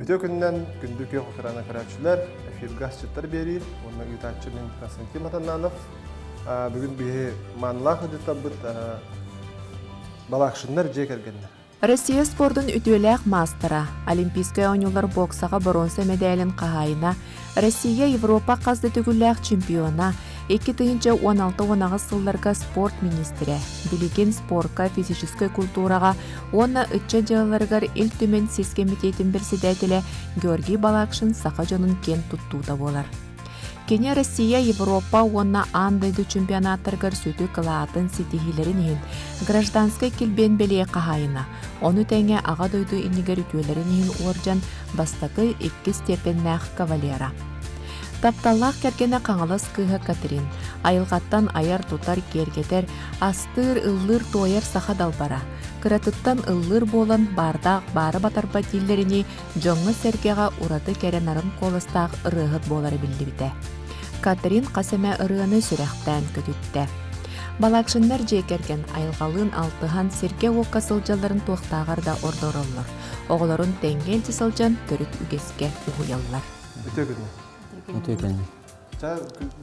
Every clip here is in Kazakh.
Бүтө күннен күндүкө кохрана карачылар эфир гасчыттар бери, онна үтаччының Константин Матананов. Бүгүн бие манлах үтөбүт балакшыннар жекергеннер. Россия спортын үтүөлээх мастера, Олимпийская ойнулар боксаға бронза медалін қағайына, Россия Европа қазды түгілләқ чемпиона, 2016 сылларға спорт министрі, билеген спортқа, физической культураға, оны үтчі жаларғар ил түмен сес комитетін председателі Георгий Балакшин сақа жонын кен туттууда болар. Кене Россия Европа онна андайды чемпионаттаргар сөті кылаатын сетихилерин ен гражданскай келбен беле қағайына. Оны тәңе аға дойду иннигер үтүөлерин ен оржан бастакы 2 степеннәқ кавалера. Тапталлақ кергені қаңылыс кыға Катрин. Айылғаттан аяр тутар кергетер, астыр ыллыр тойер саха далбара. Кыратыттан ыллыр болан бардақ бары батарба диллерини жоңы сәргеға ураты кәренарын қолыстақ ырығыт болары білді біте. Катрин қасеме ырығыны сүрәқтән көтітті. Балакшындар жекерген айылғалын алтыған серге оққа сылжаларын туақтағарда ордороллар. Оғыларын тәңгелді сылжан көріт үгеске ұғыялар. Бүтө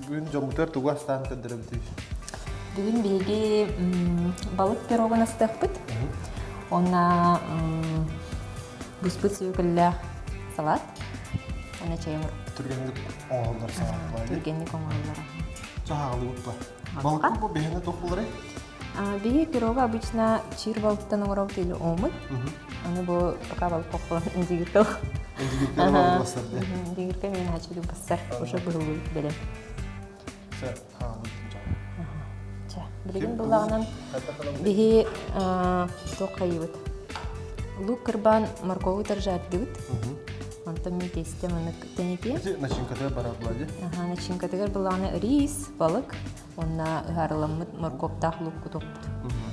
бүгін жомутер туғастан көндірі бүтейш. Бүгін бейге балық пирогын астықпыт. Она бұспыт сүйгілі салат. Она чайымыр. Түргенлік оңғалдар салат бар. Түргенлік оңғалдар. Жағалы бұт бар. Балыққа бұл бейіне тоқ болар е? Бейге пирога обычно чир балықтан оңырау тейлі омыт. Оны бұл пока балық тоқ болан индигіртіл. Индигіртер балық басар де? Индигіртер мен ачылы басар. Уже бұғылы білем. Сәр қағалы тұнжағы. Білген бұлағынан бейге тоқ қайыбыт. Лук кырбан морковы таржарды бұт. Антон мен тесте мұны тәнеке. Начинкатыға барар бұлады? Начинкатыға бұлағына рис, балық. Онна ғарыламыт морковтақ лук тоқ бұт.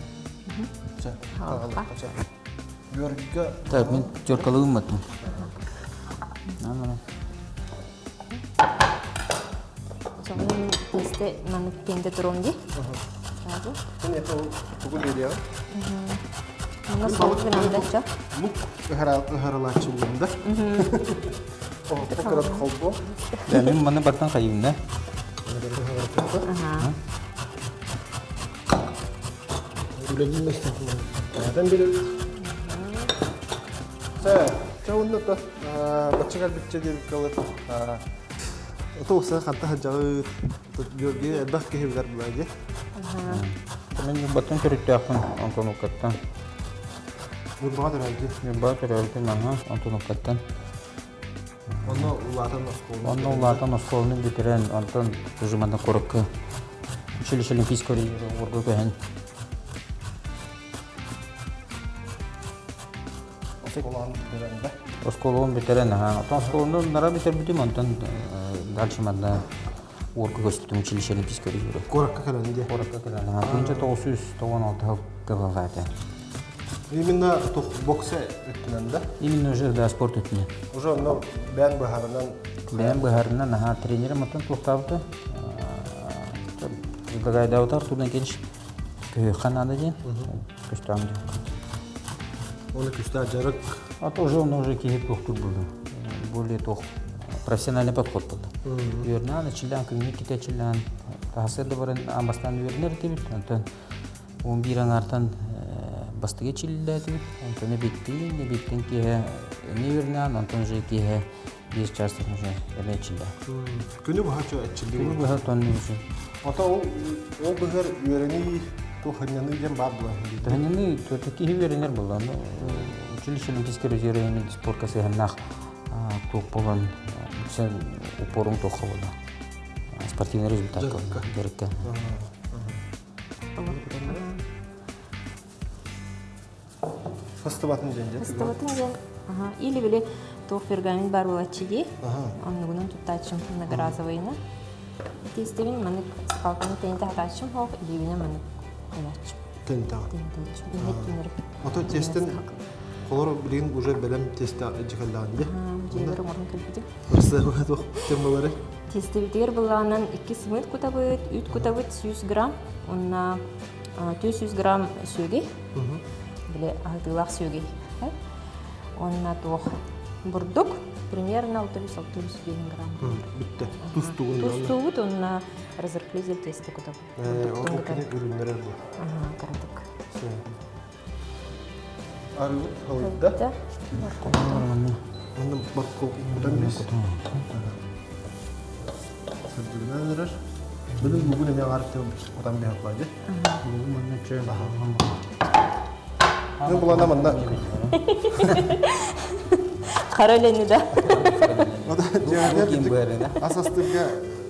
Сәр қағалы қача. Георгийға... Так, мен теркалығым мәттім. Соңын тесте мәнік кенде тұрым де. Мен епі бұғыл еді яғы? Мұны соңғы ғынамда жа. Мұқ ғаралатшы бұғында. Қоқырат қолды. Мен мәні баттан қайым, да? Үләдін мәстен әден береді. Чауынды бачыгар бітче деп қалыр. Отоғысы қанта жағы Георгий әлбақ кехебілер бұлайды. Мен баттан көрікті ақын Антон Оқаттан. Үрбаға түрәлді? Үрбаға түрәлді мәңі Антон Оқаттан. Оны ұлатан осқолын? Оны ұлатан осқолының бітірен Антон тұжыманды қорыққы. Училищ олимпийского орғы көйін. Осқолын бітірен бә? Осқолын бітірен, Антон осқолын нара бітір бітім, Антон дальше манда орғы көстім училищ олимпийского орғы. Қорыққа кәлінде? Қорыққа кәлінде. 1996 қылға әті. Именно боксы өттінен да? Именно уже, да, спорт өттінен. Уже оны бән бұхарынан? Бән бұхарынан, тренерім ұтын тұқтауды. Гагайда отар, турдан кенш қанады ден, көстауым ден. Оны көстау жарық? Уже оны уже кейіп тоқтыр болды. Более тоқ профессиональный подход болды. Вернан, чилан, Никита чилан. Тағасырды барын амбастан вернер дебіт. Он биран артан бастыге чилді дебіт. Антоны беттен кейі не вернан, Антон же кейі 5 частыр уже әлі чилді. Күні бұға чо әтчілді? Күні бұға тонны уже. Ата ол бұғыр үйерені тұхыннаны ден бар бұла? Тұхыннаны кейі вернер болды. Училище олимпийский резервный спортқа сығыннақ тоқ болған упорың тоққа болды. Спортивный результат болды. Дерекке. Фастыбатын ден де? Фастыбатын ден. Или біле тоқ пергамент бар болатчыге. Оны бұнын тұттачым награзовайына. Тестевін мәнік қалқаны тәнті атачым хоқ, илевіне мәнік олатчым. Тәнті аға? Тәнті аға. Ата тестін қолыр білген уже бәлем тесті әджіғалдаған де? Жейлері мұрын көлбеді. Ұрсы тоқ тембалары? Тесті бітер бұлағынан 2 сымет күтабыт, 3 күтабыт 100 грамм, онна 400 грамм сөге, біле ағытылақ сөге. Онна тоқ бурдук примерно 600-600 грамм. Бүтті. Тустуғын. Тустугут онна разырклизел тесті кудап. Ол кене үрінлері бұл. Карадык. Арылып, қалыйда. Да. Оны барқол бұдан бес. Сұрдығынан ұрыр. Бүгін емен арықты одан бей ақлайды. Мен бұлана мында. Қаролені да. Ода жеңдер асастырға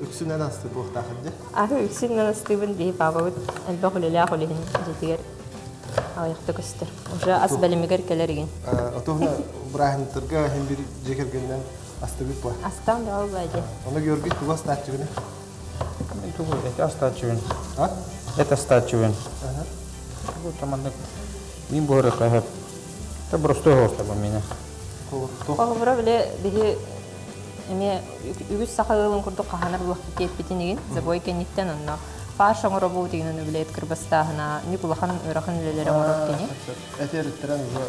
үксінен асты бұқтақынды. Ағы үксіннен астыбын бей бабабыт әлбақ үлелі ақылығын жетігер аяқты көстір. Уже ас бәлемегер келерген. Отоғына бұрағынтырға hem bir жекергеннен астыбыт ба. Астан да ол бәді. Оны көргей туға статчығыны. Это остачивен. А? Это остачивен. Вот там одна. Мин бора кайхат. Это просто госта по меня. Қолыбыра біле бігі әме үгіз сақалығын күрді қағанар бұлақты кетпетінеген. Забой кенеттен онна. Фарш оңыры бұл дегенін білет кірбастағына. Никулахан өрақын үлелері оңыры кене. Әтер үттірен ұзы.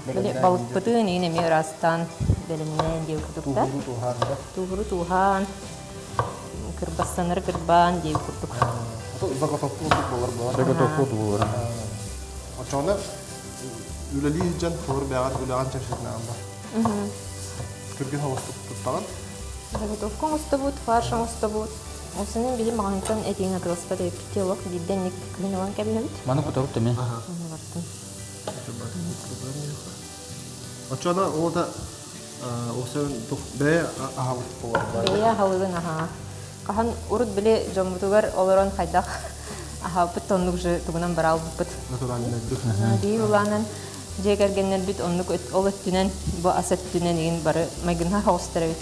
Біле балық бұтығын еген әме ұрастан бәлімнен деу күрдікті. Туғыры туған. Кырбастаныр кырбан деп курдук. Заготовку болар болар. Заготовку болар. Очоны үлели жан хор бягар үлеган чашытна анда. Кыргын хавастык туттаган. Заготовка устабут, фарш устабут. Осының били магантан этиңа кылыспа деп телок бидден ник клинован кабинет. Мана кутабыт темен. Очоны ода осын бе ахавыт болар. Бея хавыгын аха. Кахан урут биле жомутугар олорон хайдак. Аха пыттонлук же тугунан барал бут. Натуральный дух. Ди уланан жегергеннер бит онлук ол өттүнен бу асет түнен еген бары майгынха хаустар бит.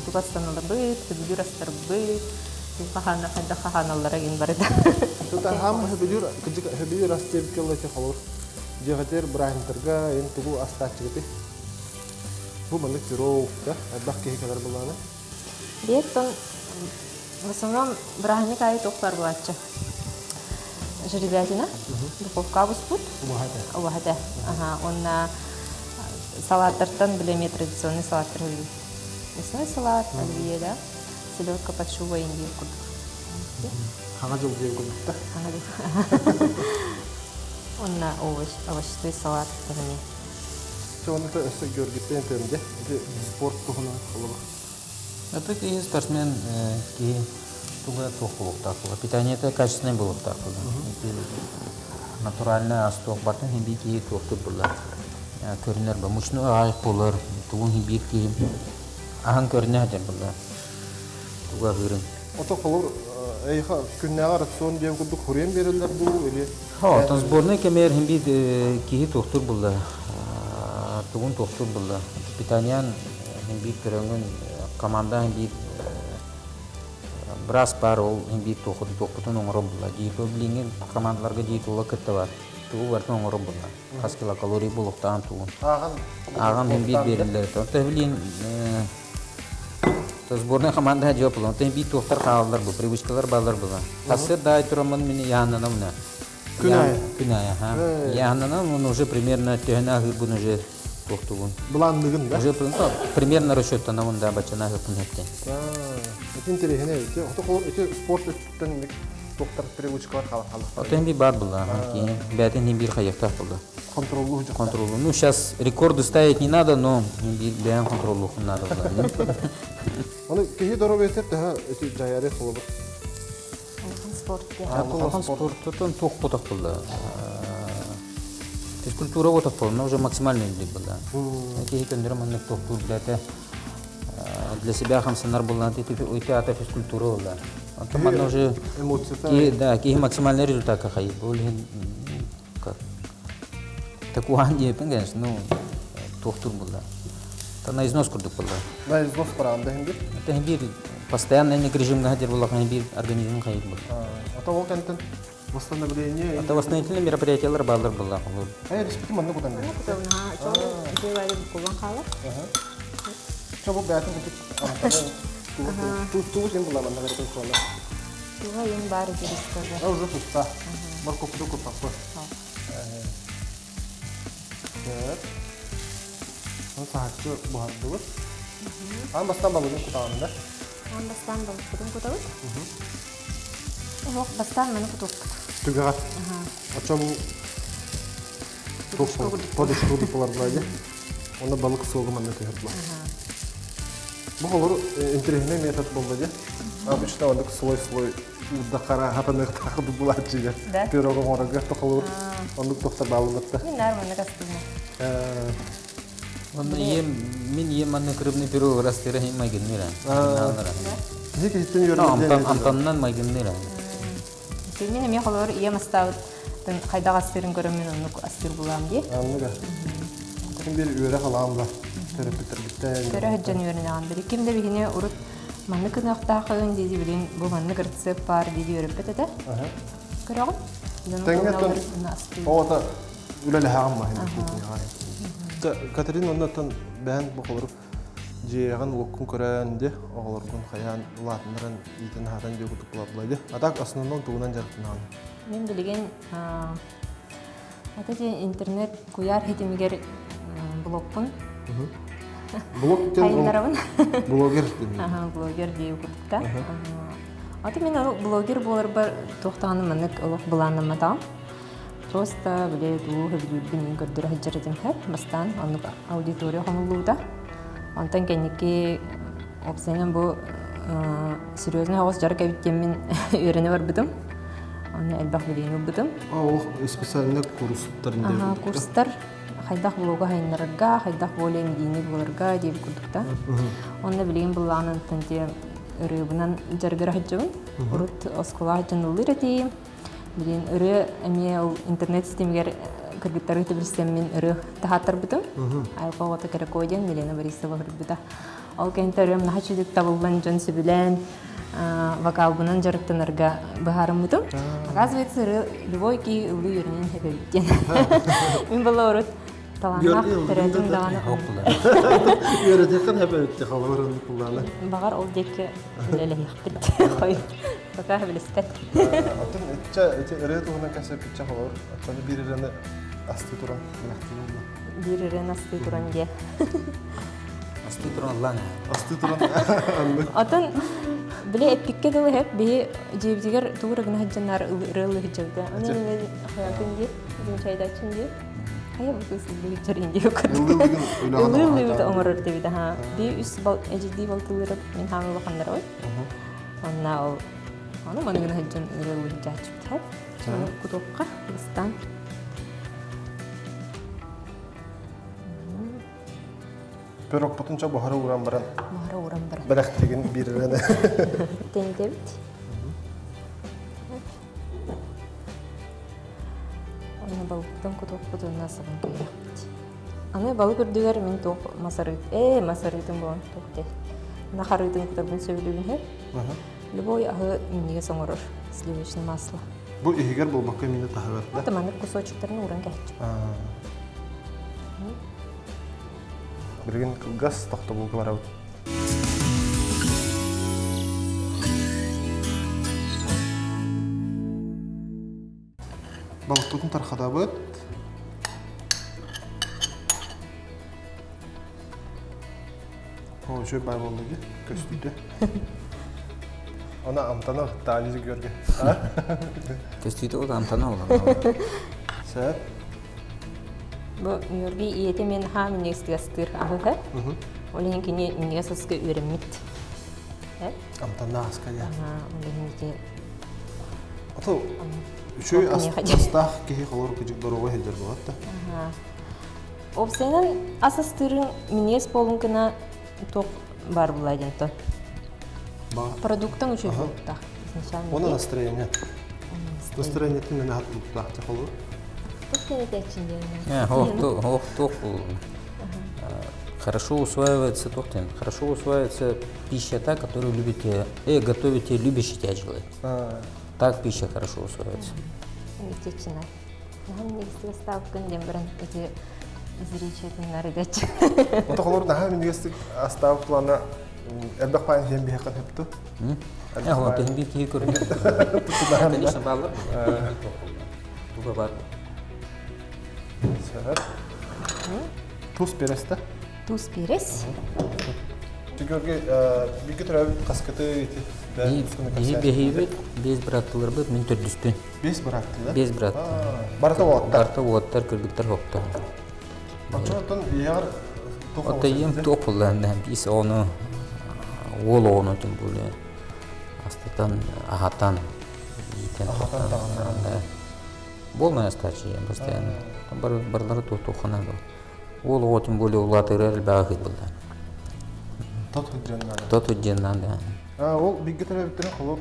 Тугастаналар бит, түгүрастар бит. Кахана хайдак каханаллар еген бары да. Тута хам хөбүр астеп келлете халыр. Жегатер брахинтерга ен тугу астачыгыты. Бу мандык жиров да, адак кехелер буланы. Беттон в основном брахник ай тоқтар булаччы. Жеребятина, духовка буспут. Уахата. Ага, он салаттардан билеме традиционный салаттар хөлі. Мясной салат, оливье, да? Селедка под шубой индейк курдук. Хага жол деп курдук. Он овощной салат тагыне. Соны да өсө көргүттен темде. Спорт тухуна кылып. Это и спортсмен, ки туга тохлук такого. Питание это качественное было такого. Натуральное асток батын химби ки тохтур булар. Көрүнөр ба мучну айык болор. Тугун химби ки ахан көрүнөр деп булар. Туга хырын. Ото кылыр эйха күннәгә рацион деп курдук хурен берилер бу или. Ха, тан сборный кемер химби ки тохтур булар. Тугун тохтур булар. Питание химби көрөнгөн команда химби брас бар ол химби тохтун оңором була. Жийто билинген командаларга жейтула кетте бар. Тугу бартын оңором була. Кас килокалорий булуктан тугун. Аган химби берилер. Та билин сборная команда жооп була. Та химби тохтар калдылар бу, привычкалар балдар була. Касыр дай турамын мени янына мына. Күная, ха. Янына он уже примерно тена гыбын уже тохтугун. Буландыгын да. Уже примерно расчёттан онда бачана гыбын этти. Это интересно. Ото кылыр спорт өттөн доктор привычкалар калып. Ото химби бар була. Бәтен химби хаякта булды. Контролу. Ну сейчас рекорды ставить не надо, но химби бән контролу надо була. Оны кеһи дороб этеп да эти жаяры кылып. Спорттан тох потак булды. Физкультура вот такой, но уже максимальный для была. Эти көндөрөм аны тохтур билете. Для себя хамсанар булган театр физкультура була. Антаман уже ки максимальный результат кахай. Бул как такуан деп конечно, ну тохтур була. Та на износ курдук була. На износ баранда хинди. Это хинди постоянный режим гадер була хинди организм хай була. Ата ол кантен восстановление. Это восстановительные мероприятия балдар була. Респектив манны кудан. Чобо бәтен ту сен була манны берген соны. Туга ен бар директор. Уже туста. Бар копду копапы. Onu saatçi bu hattı var. Ama bastan balığın kutağında. Ан бастан балыкпытын кутабыт. Ох, бастан маны кутуппут. Tügagat. Açam подушку дипалар булайды. Onda balık soğumanı tüyatlar. Bu olur internet metod buldu. Обычно он слой удакара хапаныр такып булачыга. Пирогон орага тохолур. Он токтор балыгытта. Мен нормально кастыгына. Мен манны кырыбны пирог растыра химайгын мира. Ник иттен йөргән. Антаннан майгын мира. Мен эме холор ием астабыт. Кайдага астырын көрөм мен аны астыр булам ди. Анныга. Ким бир үйрө халамда. Терапевтер биттен. Көрө хаҗан йөрнәгән бер кимдә бигене урут манны кынакта кагын диди билен бу манны гыртсып бар диди йөрөп бетә. Көрәгән. Тәңгәтен. Ота үләле хагымма хәнә. Катерина оннан бән бу холор жеган оккун көрәнде оглоргун хаян латнырын итен хатан жөгү туплаблайды. Атак основном тугунан жарыктан. Мен билген ата интернет куяр хитимгер блогпун. Блог Хайнарабын. Блогер. Блогер дип кутта. Ата мен блогер болар бар тохтаны мынык олох буланнама та. Просто биле ду хәбибин гөрдер хаҗаратым хәп бастан аны аудитория хомлуда. Антан кенеке опсенен бу серьезный хавас жарык әйткән мен өйрәнә бар битем. Аны әлбәт билен битем. О, специальный курстар инде. Курстар хайдах блога хайнарга, хайдах болен дини буларга дип курдукта. Аны билен булганын тенте рыбынан жаргара хаҗабын. Урут оскола хаҗанлыры билен өрө эме интернет системгер кыргыттары тибирсем мен өрө тахаттар битем. Айга ота керек ойден билен бариса бар бита. Ал кентерем нахачыдык табылган жонсы билен вокалбынан жарыктанарга бахарым битем. Оказывается, любой ки улы йөрнен хәбәттен. Мин бала урут таланнак тередин даганы Хоппулар. Йөрәдәкән хәбәтте халырын куллана. багар ол декке леле хикбит. Хой. Бака хәбелестет. Атын эче эрет уна касып ча халыр. Атын бирерне асты туран нахтылы. Биререн асты туран ге. Асты туран лана. Асты туран. Атын биле эпикке дылы хеп би жебдигер туурагына хаҗаннар рылы хиҗәвдә. Аны мен хаятын ди, бу чайда чинди. Хая бу сүзлеге җаринде юк. Улы бит омырыр дип ха. Би үс бал эҗди балтылырып мен хамы бакандар ой. Анна ол аны мангына хаҗан рылы хиҗәчү тап. Шуны кутукка бастан. Пирог потунча бахара уран баран. Мара урам бар. Бәрәхтеген бирерне. Тендебит. Аны балыктан кутуп кутуна сабан кыйракт. Аны балык үрдүгөр мен ток масарыт. Масарытым болон токте. Нахарытын кутабын сөйлөгүн хеп. Любой ахы минеге соңорор. Сливочное масло. Бу игер бул бакка мине тахаватта. Это маны кусочектарын уран кәччү. Бирген газ тахта бул барабы. Балыктын тархада бит. О, жөй бар болды ди, көстүдө. Ана амтана тализи көргө. Көстүйдө ол антана болгон. Сәп. Бу Нью-Йоркге иете мен хам нестигастыр ахыга. Олен кини несаска үйренмит. Амтана аская. Олен Ато үшөй астах кеһи холор кыжык дорого хәҗәр булатта. Опсенен асастырын минес полункына ток бар буладен то. Продуктың үчү булта. Оны настроение. Настроение тен на хатты тахта холор. Хорошо усваивается токтен. Хорошо усваивается пища та, которую любите, готовите любящий тебя человек. Так пища хорошо усваивается. Течина. Нам не став кандембран эти зричетин наредеч. Вот холор да хам нигестик астав плана элбак пайн хем бихакан хепту. Вот хем би ки көрүн. Конечно, баллар. Туга бар. Туз переста. туз берес. Тигерге бигге төрәбит каскаты ити. Бии бейбит, без браттылар бит, мен төрдүспүн. 5 брат да? Без брат. Барта вот. Барта оттар, кыргыттар хопта. Ачотон яр Отайым топулардан бис оны ол оны тем более астатан ахатан итен таган. Болмай астачы постоянно. Там барлары тохана да. Ол тем более улатырар багыт булды. Тот удженнан да. Ол бигге төрәбиттен холоп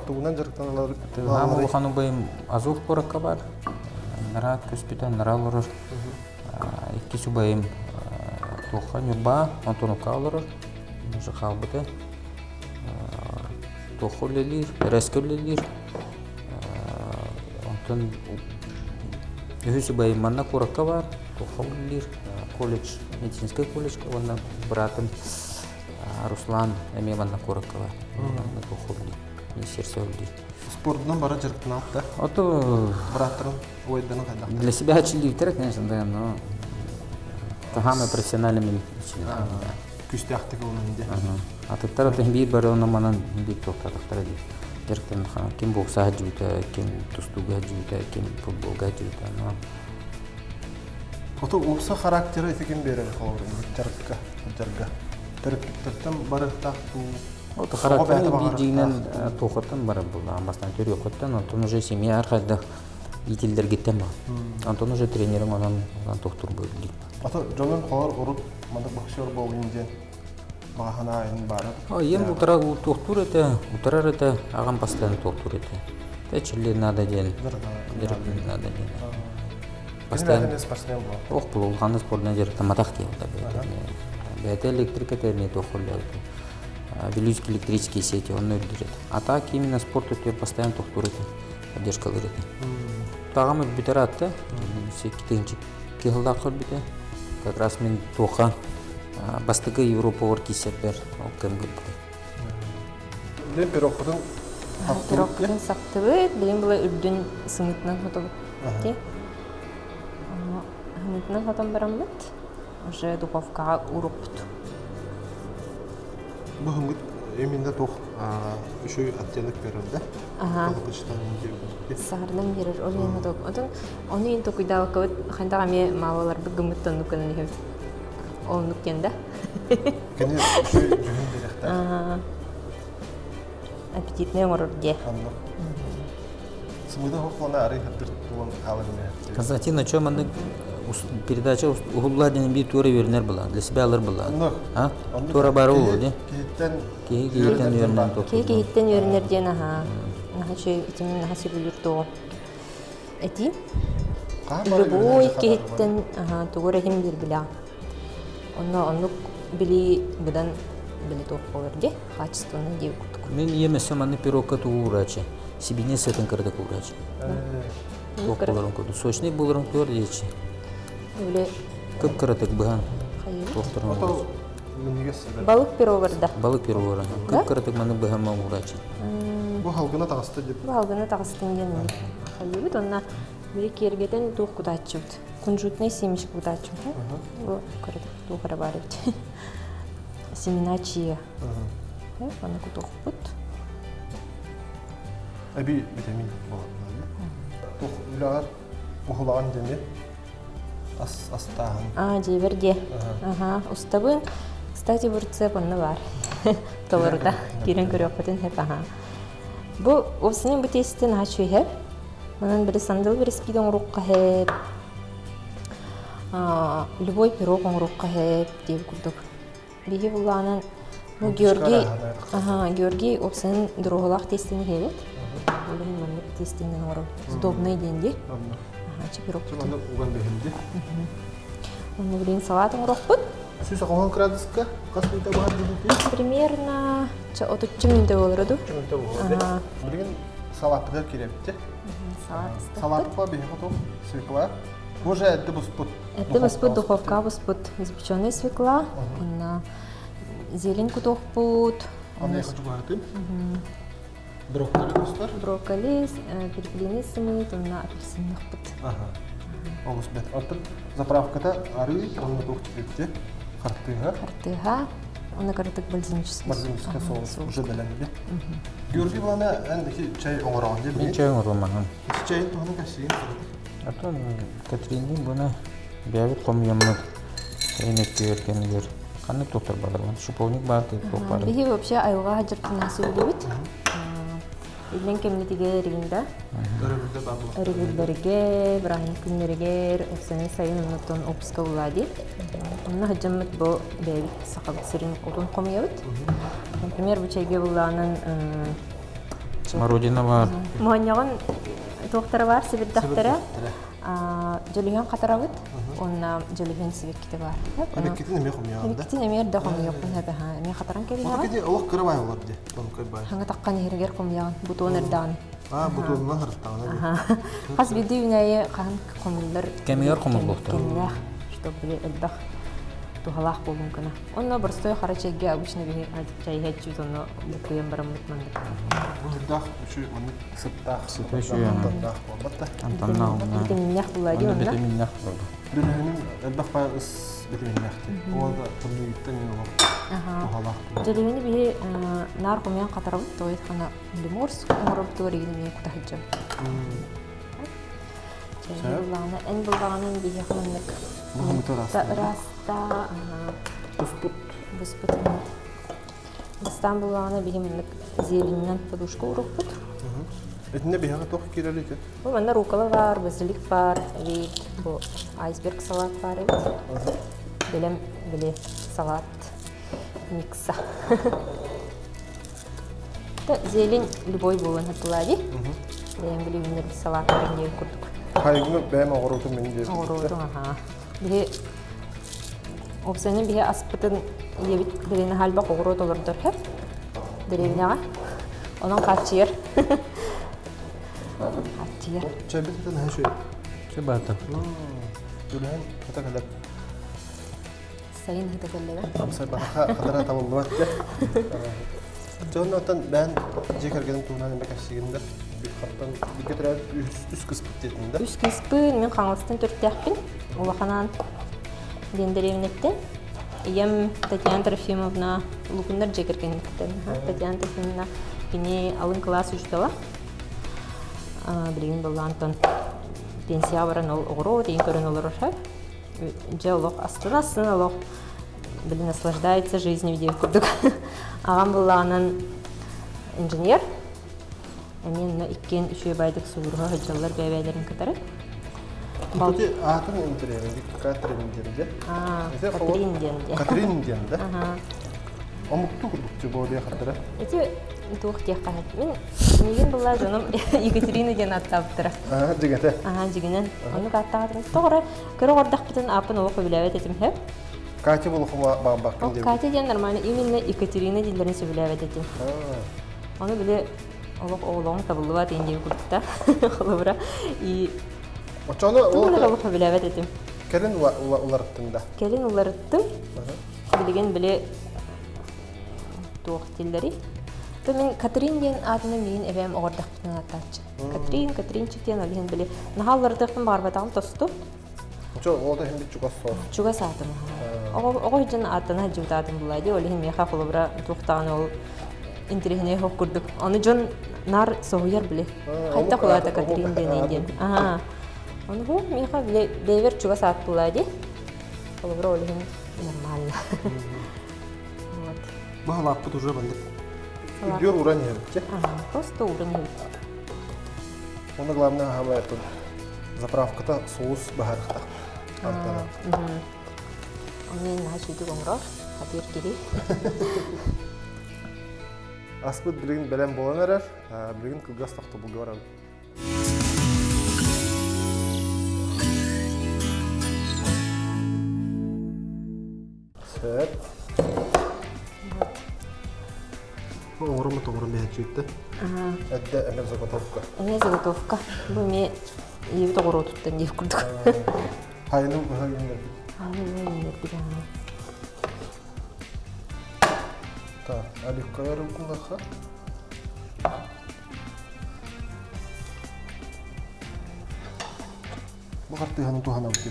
тугунан жарыктан алар. Нам ухану бейм азух поракка бар. Нара көспитен нара лорор. Икки субайым тоха нюрба, антону калорор. Уже халбыты. Тоху лелир, рескер лелир. Антон субайым манна поракка бар. Тоху лелир. Колледж, медицинский колледж, онна братым Руслан эме манна поракка бар. Тоху лелир. Министерство лелир. Спортдан бара жарыктан алып да. Ото Браттарын ойдан кайда. для себя отчислить, конечно, да, но тахаме профессиональными учениками. Күстә актык улында. А тут тарата бир бар оны манан бир токтатыктар ди. Директен ким бокса жута, ким тустуга жута, ким футболга жута, но Ото улса характері итеген берер холорун жарыкка, жарга. Төрөттөн бары такту. ото характер биржинен тохотан бар бул, амбастан төрө коттан, антон уже семья аркада итилдер гиттен бар. Антон уже тренерим анан токтур бөлдүк. Ото жолун холор уруп, мында боксер болуйнде. Багана айын бары. Ем утра токтур это, утра это агам постоянно токтур это. Течли надо ден. Директен надо ден. Постоянно спортсмен бол. ох бул ханды спортна жерде матак келди. Бете электрика терне тохуллайды. Белюзки электрические сети, он өйдіреді. А так именно спорт өтер постоянно тоқтур еті, поддержка береді. Тағамы бітер атты, секітінші келді ақыр біті. Как раз мен тоқа бастығы Европа ор кесеп бер, ол кәм көрді. Лен пирокпытын Пирокпытын сақтыбы, білем бұлай үрдін сыңытынан фото бұтты. Сыңытынан фотон барам бұт, уже духовкаға урық бұт. Bu hıngıt eminde toq üçü atyalık verildi. Aha. Kılıçtan ince. Сағырдан берер, ол ені тоқ. Отын, оны ен тоқидағы көт, қайындаға ме мағалар бір гүміттен нүкінің ем. Ол нүккенді. Кені üçü жүгін беректі. Аппетитне ұрырге. Anladım. Сымыда хоқлана арай хаттыр туған қалығын. Константин, о чем она передача угулладен бир тура вернер была, для себя алыр была. А? Тура бару, да? Кейтен вернер тоқ. Кейтен вернерден, аха. Наха чөй, итімен наха сөйлілер тоғы. Әти? Любой кейтен, аха, туғыр әхім бір біля. Оны білі бұдан білі тоқ болырге, качествоны деу күттік. Мен емесем аны пирогка туғы урачы. Сибине сетін кірдік урачы. Тоқ болырын көді. Сочный болырын төр дейчі. Көп кірдік бұған. Тоқтырын урачы. Балық пирогырда. Балық пирогырда. Көп кірдік маны бұған ма урачы. Bu halgına tağısты деп. Bu halgına tağыстын ден. Халибит, онна бері кергеден туқ кудачывд. Кунжутный семечки кудачывд. Bu кірдік туғыра барывд. Семена чия. Оны кутуқ бұд. Әбі витамин болады. Тоқ үлағар ұғылаған деме. Астағын. Жейберде. Ұстабын. Кстати, бір цеп онны бар. Толырда. Керен көрек бұтын хеп. Бұл осының бұт естен ачу хеп. Мұнан бірі сандыл бір спиден ұрыққа хеп. Любой пирог ұрыққа хеп деп күрдік. Бейі бұлағынан Георгий осының дұрғылақ тестені хебет. Олым мәмлік тестенен ұры. Сдобный денде. Пирог бұтын. Оған бейімде. Оны білейін салатын ұрық бұт. Сүйсі қоған градуска? Қас минута бағар дейін? Примерно 30 минута болырды. 30 минута болырды. Білген салатыға керепті. Салат па бейі қоту свекла. Боже, әдді бұспұт. Әдді бұспұт, духовка бұспұт. Запеченный свекла. Зелень куток бұт. Оны я хочу бағартым. Брокколи бұстар? Брокколи, перепелиный сымыт, онна апельсинных бұт. Оғыз бәт. Артып заправкада ары, оны тоқ чекетте. Картыга. Оны картык бальзамический. Бальзамический соус уже беленди. Георгий Блана андaki чай оңорон же. Мен чай орман. Чай тоны кашин. Атын Катринин буна бәбит комьяммык эйнеккер кенигер. Каны доктор балардан шуповник бар деп топар. Биги вообще айылга хажыртына сөйлөбүт. Илен кемнетиге ригинда. Өрүгүлдөргө, брахин күннөргө, опсаны сайын онтон опска булади. Онна хаджаммыт бу бэбит сакал сирин отун комуябыт. Например, бу чайге буланын Смородина бар. Мооньягын доктора бар, сибит доктора. Жөлүгөн катарабыт. Онна жөлүгөн сибекките бар. Абеккитин эме комуябыт. Беккитин эмер да комуябын хабы. Эме катаран келе. Ол кеде олох кырбай болар де. Кырбай. Ханга таккан ергер комуягын бутонердан. Бутонунан хырттагына. Хас биди үнәйе кан комулдар. Кемигер комул доктор. Кемигер, что были элдах тухалах болун кана. Онно борстой харачеге обычно би чай хечу тоно букуем барамыт манда. Бурдах үчү маны сыттах. Сытышы яна. Батта. Антанна. Витаминнях булади онда. Витаминнах бар. Дүнөнүн элбах ба ыс битиминнахты. Олда турну витамин олох. Тухалах. Жөлүгүнү би нар комуян катарабыт тоyt хана лиморс умуруб торигини кутахыджам. Чайлана эн булганын би якынлык. Раста. Буспут. Бастан булганы бигимлик зелиннен подушка урукпут. Этне бияга тох кирелите. Бу мында рукола бар, базилик бар, вид, бу айсберг салат бар. Биле салат микса. Та зелень любой болон хатулади. Биле биле салат ренге курдук. Хайгы бәм огороту мен де. Огороту аха. Биле опсаны биле аспытын ебит биле халба огорот олордор хеп. Деревняга. Onun kaçıyor. Kaçıyor. Çabitten her şey. Чебата. Dülhen kata kadar. Sayın hıdıkıllığı. Amsa bana kadar tamamlamak ya. Jonathan ben jekergenin tuğunanın bakaşığında bir kaptan bir götürer üst kısmı dediğinde. Üst kısmı men kanalsızdan törttəxpin. Olaqanan denderevnetten. Yem Tatyana Trofimovna Lukundar jekergenlikten. Tatyana Trofimovna kini alın klas üçtala. Bilgin bolantон пенсия баран огород, и көрөн олор ошап. Жолок астын олох. Билин наслаждается жизнью деп курдук. Агам буланын инженер. Мен иккен үшөө байдык сууруга хыжалар бебелерин катары. Балти атын интерьеринде Катрин денде. Катрин денде. Катрин денде. Амукту курдукчу болуя катары. Эти тух тех кахат. Мен неген була жаным Екатерина ген аттаптыра. Жигете. Жигенен. Аны каттагатым. Тогра көрө ордак битен апын окуп билебет этим хеп. Катя булухума бакын деп. Катя ден нормально именно Екатерина дилерин сөйлөбөт этим. Аны биле олок оглоң табылып энди куртта. Холобра и Очону ол окуп билебет этим. Келин уларыттында. Келин уларыттым. Билген биле туох тилleri. То мен Катрин ден атына мен эвем ордак битен аттачы. Катринчик ден алген биле. Нахаллардыктын барбатагым тосту. Очо олда хем чугас соо. Чуга саатым. Ого жын атына жутатым булайды. Ол хем меха холобра туктаган ол интерехне хок курдук. Аны жон нар соуяр биле. Кайта кулата Катрин ден. Аны хо меха биле бевер чуга саат булайды. Холобра ол хем нормально. Вот. Бахалаппыт уже бандык. Идёр уранье. Просто уровень. Оны главное хама это заправка-то соус бахархта. Мен хашиды гоңрор, хатыр кири. Аспыт билген белем боланар, билген кылгас такты бул говорам. Сет. Огромно бэчитте. Это эме заготовка. Эме заготовка. Бу ме ебит огородуттан деп курдук. Хайну Так, аликкая рукунгаха. Бу картыганы тухана битти.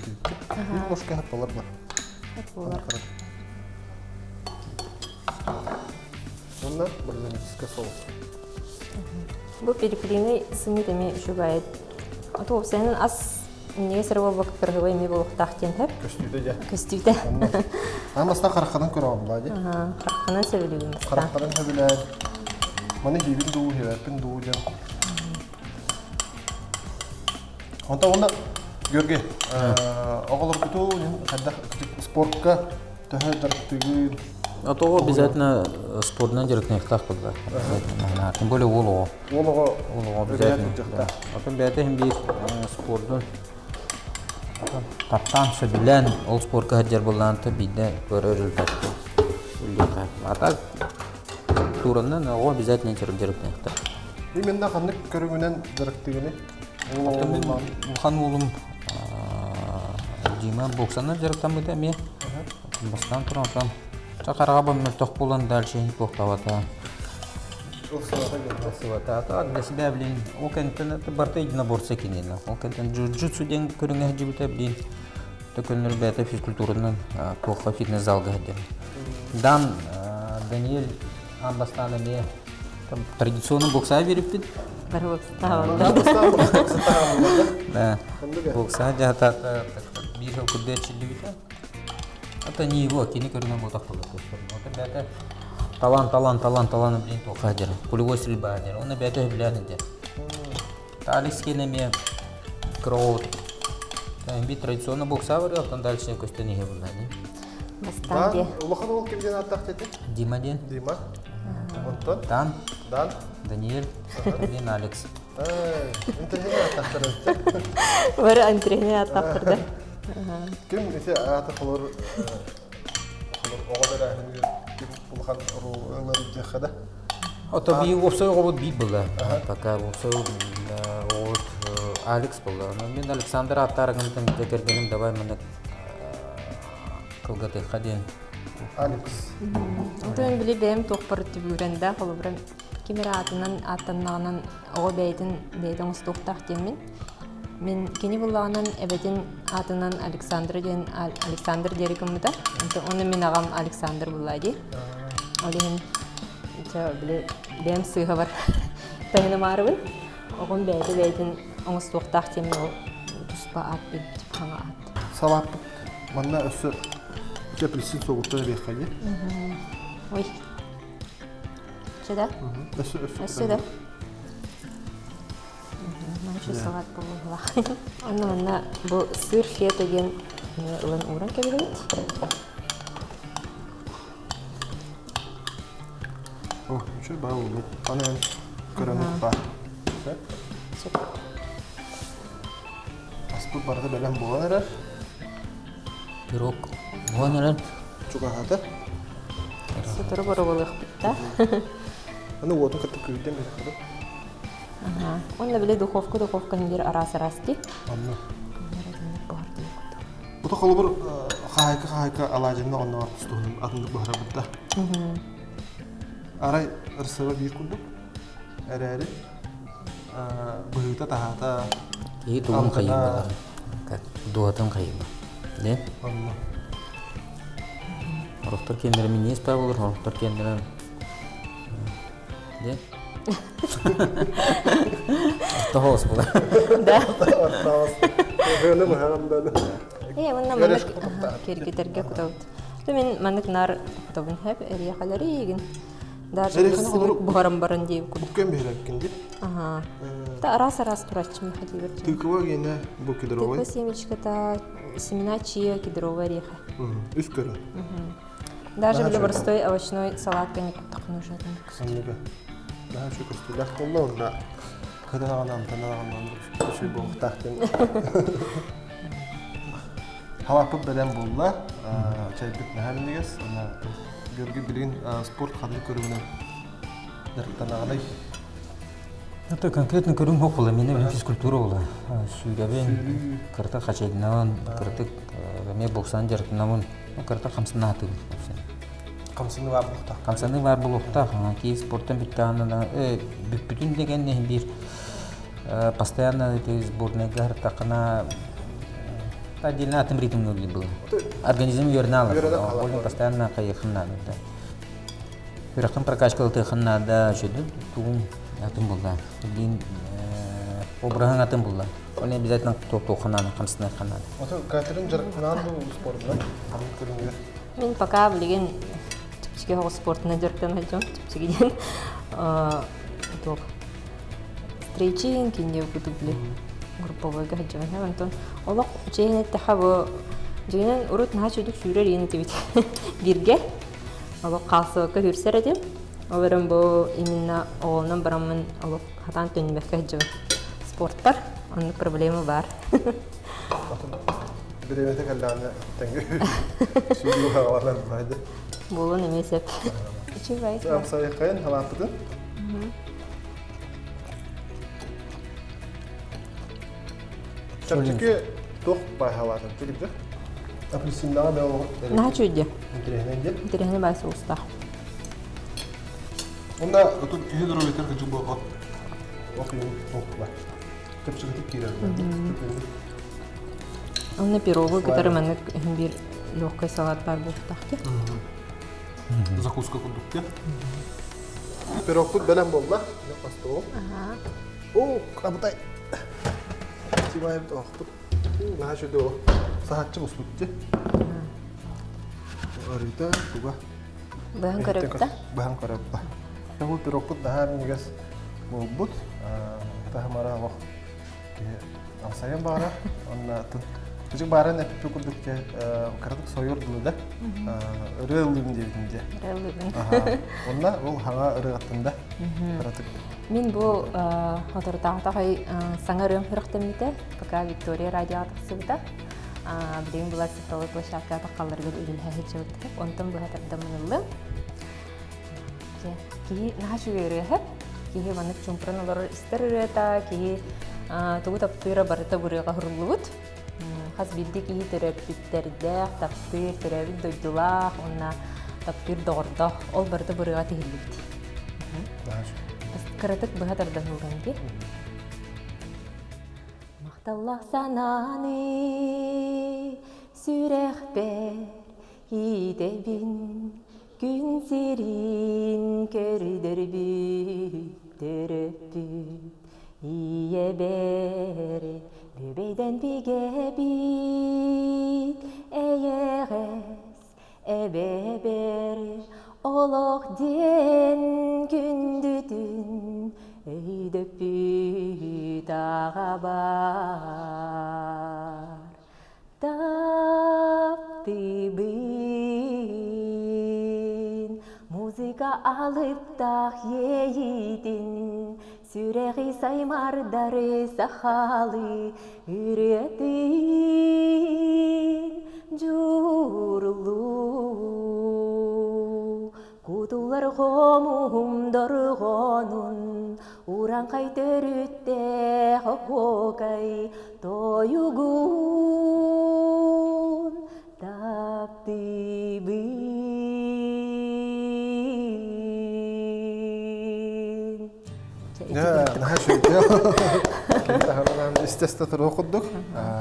Немножко хапалар бар. Онна бальзамический соус. Бұл перепелиный сымы теме шубайт. Ото сенен ас не сырва бак кыргыбай ми бұл тахтен хеп. Көстүйді де. Көстүйді. Амаста қарақадан көрі алынбайды. Қарқынан сөйлеуін. Қарақадан сөйлеуін. Маны бейбін дуу, хебеппін дуу ден. Онта оны Георгий, оғылыр күту, спортқа төхі дәрттігін. Это обязательно спортный директор было. Тем более уло. Уло Обязательно. Потом бәтем бир спортны. Таптан сөбілен ол спортқа хәджер болғанты биде көрі результат. А так турынан ол обязательно директор. Именно қандық көрігінен дәрттігіні. Хан улым Дима боксана директор бұйда ме. Бастан тұран там. Чакарга бомер тох болан дальше похтавата. Сывата. Для себя, блин, окентен это барта единоборцы кинена. Окентен джиу-джитсу ден көрүнгө жибите, блин. Төкөнөр бәте физкультураның тоққа фитнес залга ден. Даниэль амбастаны ме традиционный бокса берипти. Бар бокса. Да. Бокса жата бир жыл күдде чилибите. Это не его, кини көрүнгөн ботак болот. Бәте талант, блин, тоққа дер. Пулевой стрельба дер. Оны бәте биләне дер. Алекс Кенеме Кроуд. Би традиционный бокса бар, оттан дальше көстөнеге булады. Бастан. Улахан ол кимден аттақ деді? Дима ден. Дима. Онтон? Дан. Даниэль. Блин, Алекс. Интернет аттақтырды. Бар интернет аттақтырды. Ким есе аты қолыр оғадар әхінге ким улахан ұрылары жеқада? Это би опсой обод бит было. Пока опсой обод Алекс было. Мен Александр аттарыгымдын декергеним давай мене кылгаты хаден. Алекс. Онтон биле бем тоқпар түбүренде холобран кимера атынан аттаннагынан ого бейтин устуктак демин. Мен кени буллагынан эбетин атынан Александр деригимда. Оны мен агам Александр буллайды. Олин биле бем сыйга бар. Тайна марыбын. Огон бейтин устуктак демин ол туспа ат бит хана ат. Салат. Манна өсі апельсин соғыттары бейқайды. Ой. Чеда? Өсі да. Манчу салат болуға. Анна бұл сыр фета ген ұлан уран кәбелемет. О, үшір бай олу. Аны ән көрініп бар. Аспыр барды бәлем болған әрі. Пирог. Вон әрі. Чуға хаты. Сұтыры бұры болық бітті. Аны отын кірті көйден бейді қады. Онда біле духовка нендер арас де. Анна. Бұта қолы бір қағайка алажында онна бар тұстығының атындық бағыра бұдда. Арай ұрсыға бейір күндік. Әрі бұйыта тағата. И дуғын қайым бар. Дуғатын қайым бар. Не? Анна. Рухтар кендері мен не спа болыр, рухтар кендері... Не? Аттағыз болыр. Да. Аттағыз. Өйіні мұхағамданы. Онда манық кергетерге күтауыд. Мен манық нар күтауын әп әрия қалары егін. Даже бұғарым барын дейіп күн. Бүккен бейір әккенде. Та арас турачы меха дейбір. Тыкова гені бұл кедровай. Тыква семечката, семена чия кедровая реха. Үс көрі. Даже для простой овощной салатка не күттіқін ұжатын. Аннеге. Daha şu kostuyla kolla onda. Kadağanam, tanağanam, şu boğuhtaqten. Havapıp beden bolla. Çaypıt nähälindeges. Ona görgü bilin sport kadri körüğüne. Tanağanay. Это конкретно көрүм хок бола, менде физкультура бола. Сүйгәбен, кырта хачайдынан, кыртык, мен боксан жаркынамын, кырта камсынаты. Камсыны бар бұлықта. Камсыны бар бұлықта, кей спорттан біттағанына, бүтін деген бір постоянно сборныйгар тақына отдельно атым ритмный был. Организм вернал, постоянно қайықын надо. Биракын прокачкалы тыхыннада жүдү тугум атын булда. Билин обрахын атын булда. Оны обязательно тохананы камсына хананы. Ото Катерин жаркынан бу спортта. Хамын көрүнгөр. Мен пока билеген чипчиге хог спортына жарктан айтам. Чипчигиден ток стрейчинг кине бутубле групповой гаджан. Антон олох чейне тахабы жеген урут начудук сүрөр ен тибит. Бирге олох калсы көрсөр этим. Оларым бу именно оонун барамын олох хатан төнмөк гаджан. Спорт бар, onun проблемы бар. Bilemete kallanı tenge. Şimdi havalar baydı. Болон эмес эп. Чубай. Сам сайкайын халапыдын. Чапчыки тох бай хаватын тегиде. Апельсиннага да ол. Начуде. Интернетте. Интернет байсы уста. Онда тут гидроветер кыжы бо. Окуйун тох бар. Чапчыки кирер. Он пирогу, который мен бир легкий салат бар бул тахты. Закуска курдук. Пирог тут белем болду. Не пастоо. Ага. О, кабытай. Тимайып тоқтып. Нажыды о. Саатчы муспутте. Орита туга. Бахан көрөптө. Бахан көрөптө. Бұл пирогпут дахар негес болбут. Тахмара вак. Амсаян бара. Онна тут. Кыжык барын эпипи курдукке кырдык сойор дылыда. Рылын дебинде. Рылын. Онна ол хага ырыгаттында. Кырдык. Мен бу отортагы саңарым хырыктымыте, пока Виктория радио атысыбыта. Билген була цифровой площадка такалларга үлүлһә хечөт. Онтон бу хатарда мынылы. Ки нахашы береп, ки манып чумпраналар истеррета, ки тугу таппыра барыта бурыга хурлубут. Хас билдик ии терапевттерде, таппыр терапевт дойдулах, онна таппыр дордох, ол барыта бурыга тихилбит. Кыратык быхатардан улганди. Макталлах сананы сүрехбер идебин күн сирин көрдөрбүт төрөппүт ие бере Löbeyden bigebit eyeğes ebeberi Oloq den gündüdün öydöpüt ağabar Taptibin muzika alıp da yeyidin Süreği saymardarı sahalı üretin jurulu Kudular homumdar gonun uran kaytörütte hokay toyugun taptibin Ya, nah şöyle. Kita harus istisna terus kuduk.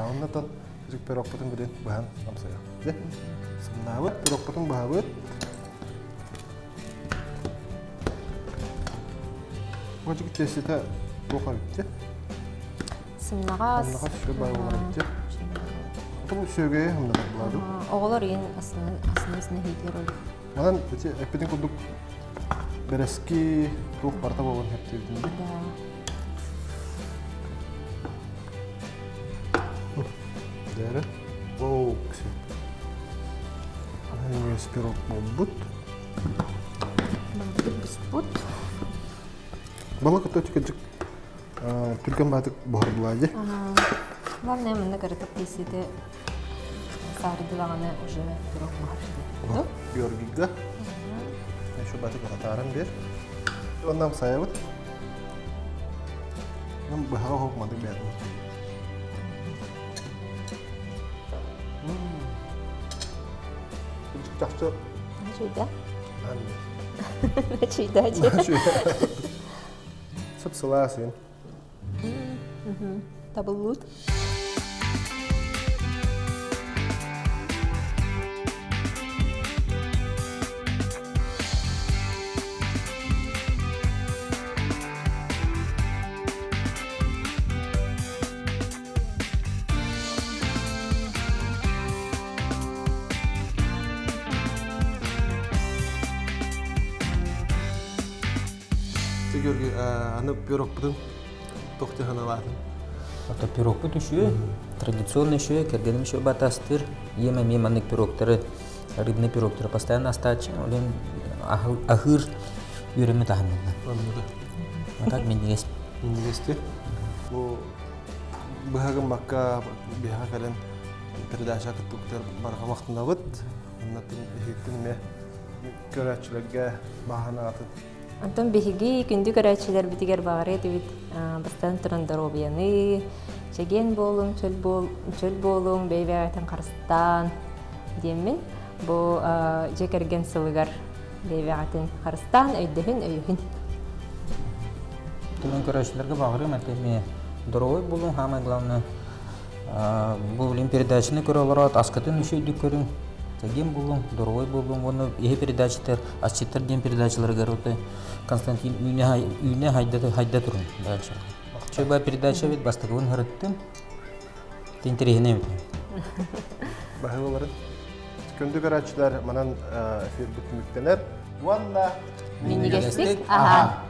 Onda tuh jika perok potong gede bahan apa saya? Ya, senawet perok potong bahabet. Wajib kita bukan ya. Сымнагас. Сымнагас şu bahabet ya. Itu şöyle hem de buladı. Oğlar yen aslında hider oldu. Malan itu epidem kuduk bereski tuh parta bawan hepti itu. Да. Дәрі. Воу, кісі. Әне спирок болбут. Биспут. Бала көтө тикенчик түркен батык бор булады. Главное, мы нагородок десяти сардылаганы уже пирог бар. Георгийга. Еще батык атарын бер. Ondan sayabıt. Нам бахага хокмады бер. Жақсы. Чуйда? Анне. Чуйда же. Сыпсыласын. Табылут. Георгий, аны пирог будын тоқтиханаларын. Это пирог будет еще, традиционный еще, кергеним еще батастыр, ема меманнык пирогтары, рыбный пирогтары постоянно остача, олен ахыр юреме тахамедна. Вот так мен есть. Инвести. Бу бахагам бакка биха кален передача кыттыктар барга вактында бит. Натын эхиттин ме көрәчләргә бахана атып. Антон биһиги күндү көрәчилер битигер багыры дибит. Бастан туран доробияны, чеген болум, чөл болум, бейбәгәтен карыстан диеммен. Бу жекерген сылыгар бейбәгәтен карыстан өйдәһен өйһен. Тулын көрәчләргә багырым әтеме дорогой булун, самое главное, бу передачаны көрәләр, аскатын еще ди көрүн. Чеген булун, дорогой булун, воно ихе передачалар, асчеттер ден передачалар гарыты. Константин үйне хайда турун дальше. Чөбә передача бит бастыгын хырыттым. Тинтерехне бит. Бахылары. Күндү көрәчләр манан эфир бүтүнүктенер. Ванна Минигестик, ага.